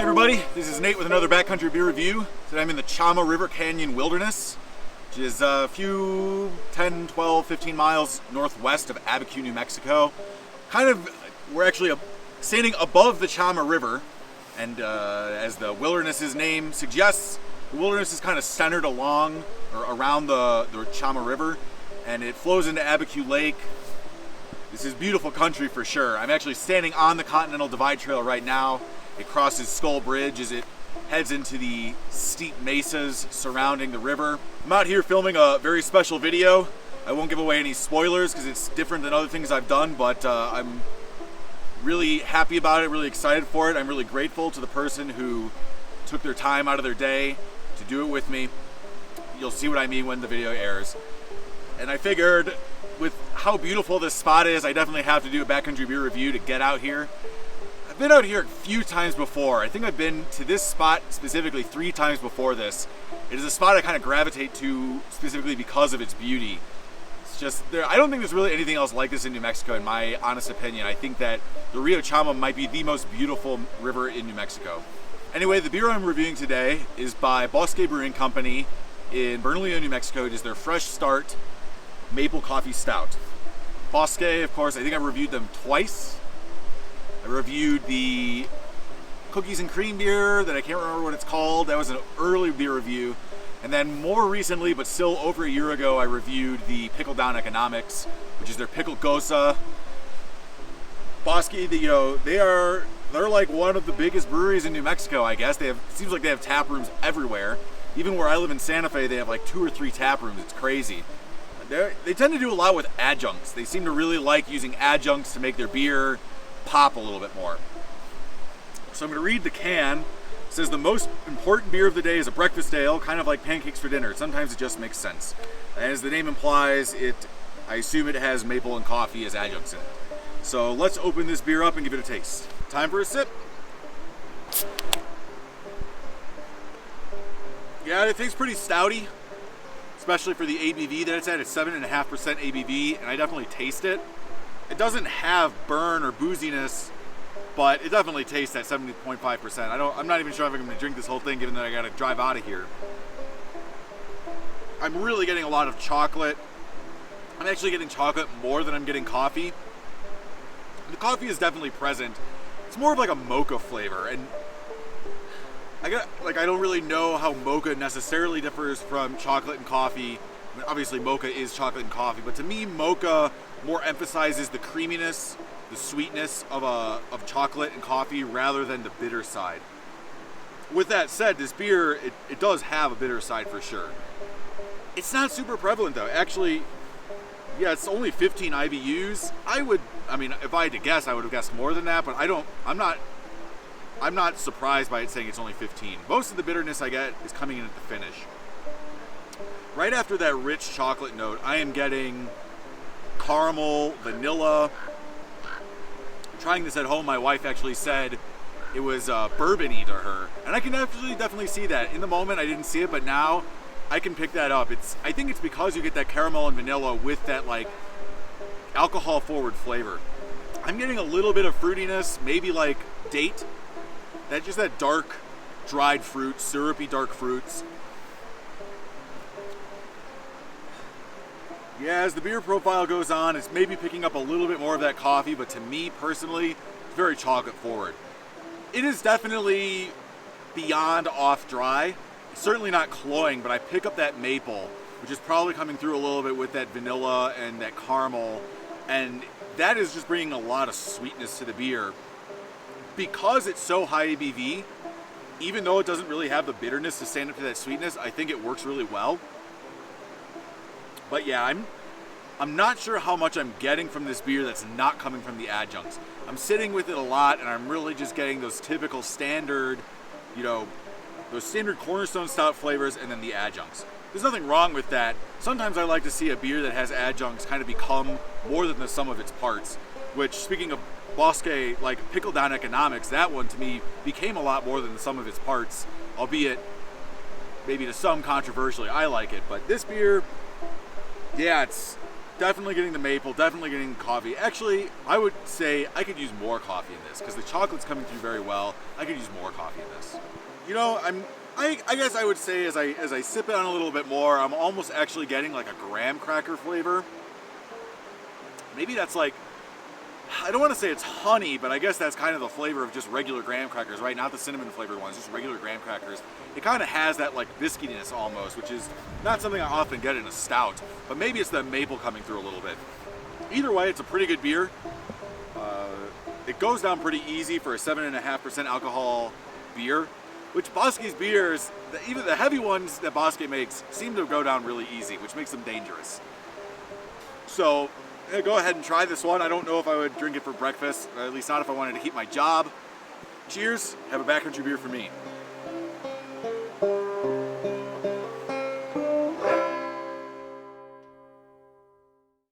Hey everybody, this is Nate with another Backcountry beer review. Today I'm in the Chama River Canyon Wilderness, which is a few 10, 12, 15 miles northwest of Abiquiu, New Mexico. We're actually standing above the Chama River, and as the wilderness's name suggests, the wilderness is kind of centered along or around the Chama River, and it flows into Abiquiu Lake. This is beautiful country for sure. I'm actually standing on the Continental Divide Trail right now. It crosses Skull Bridge as it heads into the steep mesas surrounding the river. I'm out here filming a very special video. I won't give away any spoilers because it's different than other things I've done, but I'm really happy about it, really excited for it. I'm really grateful to the person who took their time out of their day to do it with me. You'll see what I mean when the video airs. And I figured with how beautiful this spot is, I definitely have to do a backcountry beer review to get out here. I've been out here a few times before. I think I've been to this spot specifically 3 times before this. It is a spot I kind of gravitate to specifically because of its beauty. It's just, I don't think there's really anything else like this in New Mexico in my honest opinion. I think that the Rio Chama might be the most beautiful river in New Mexico. Anyway, the beer I'm reviewing today is by Bosque Brewing Company in Bernalillo, New Mexico. It is their Fresh Start Maple Coffee Stout. Bosque, of course, I think I've reviewed them twice. I reviewed the cookies and cream beer that I can't remember what it's called. That was an early beer review. And then more recently, but still over a year ago, I reviewed the Pickle Down Economics, which is their Pickle Gosa. Bosque, they're like one of the biggest breweries in New Mexico, I guess. It seems like they have tap rooms everywhere. Even where I live in Santa Fe, they have like 2 or 3 tap rooms. It's crazy. They tend to do a lot with adjuncts. They seem to really like using adjuncts to make their beer pop a little bit more. So I'm going to read the can. It says the most important beer of the day is a breakfast ale, kind of like pancakes for dinner. Sometimes it just makes sense. And as the name implies, I assume it has maple and coffee as adjuncts in it. So let's open this beer up and give it a taste. Time for a sip. Yeah, it tastes pretty stouty, especially for the ABV that it's at. It's 7.5% ABV, and I definitely taste it. It doesn't have burn or booziness, but it definitely tastes at 70.5%. I'm not even sure if I'm going to drink this whole thing, given that I got to drive out of here. I'm really getting a lot of chocolate. I'm actually getting chocolate more than I'm getting coffee. The coffee is definitely present. It's more of like a mocha flavor, and I don't really know how mocha necessarily differs from chocolate and coffee. I mean, obviously mocha is chocolate and coffee, but to me mocha more emphasizes the creaminess, the sweetness of chocolate and coffee rather than the bitter side. With that said, this beer, it does have a bitter side for sure. It's not super prevalent though. Actually, yeah, it's only 15 IBUs. If I had to guess, I would have guessed more than that, but I'm not surprised by it saying it's only 15. Most of the bitterness I get is coming in at the finish. Right after that rich chocolate note, I am getting caramel, vanilla. Trying this at home, my wife actually said it was bourbon-y to her. And I can definitely see that. In the moment, I didn't see it, but now I can pick that up. I think it's because you get that caramel and vanilla with that like alcohol-forward flavor. I'm getting a little bit of fruitiness, maybe like date. That dark, dried fruit, syrupy dark fruits. Yeah, as the beer profile goes on, it's maybe picking up a little bit more of that coffee, but to me personally, it's very chocolate forward. It is definitely beyond off dry. It's certainly not cloying, but I pick up that maple, which is probably coming through a little bit with that vanilla and that caramel, and that is just bringing a lot of sweetness to the beer. Because it's so high ABV, even though it doesn't really have the bitterness to stand up to that sweetness, I think it works really well. But yeah, I'm not sure how much I'm getting from this beer that's not coming from the adjuncts. I'm sitting with it a lot, and I'm really just getting those typical standard, those standard Cornerstone Stout flavors and then the adjuncts. There's nothing wrong with that. Sometimes I like to see a beer that has adjuncts kind of become more than the sum of its parts, which, speaking of Bosque, like Pickle Down Economics, that one to me became a lot more than the sum of its parts, albeit maybe to some controversially. I like it, but this beer, yeah, it's Definitely getting the maple, definitely getting coffee. Actually, I would say I could use more coffee in this because the chocolate's coming through very well. I could use more coffee in this. You know, I guess I would say as I sip it on a little bit more, I'm almost actually getting like a graham cracker flavor. Maybe that's like, I don't want to say it's honey, but I guess that's kind of the flavor of just regular graham crackers, right? Not the cinnamon flavored ones, just regular graham crackers. It kind of has that like biscuitiness almost, which is not something I often get in a stout, but maybe it's the maple coming through a little bit. Either way, it's a pretty good beer. It goes down pretty easy for a 7.5% alcohol beer, which Bosque's beers, even the heavy ones that Bosque makes, seem to go down really easy, which makes them dangerous. So, go ahead and try this one. I don't know if I would drink it for breakfast, or at least not if I wanted to keep my job. Cheers, have a backcountry beer for me.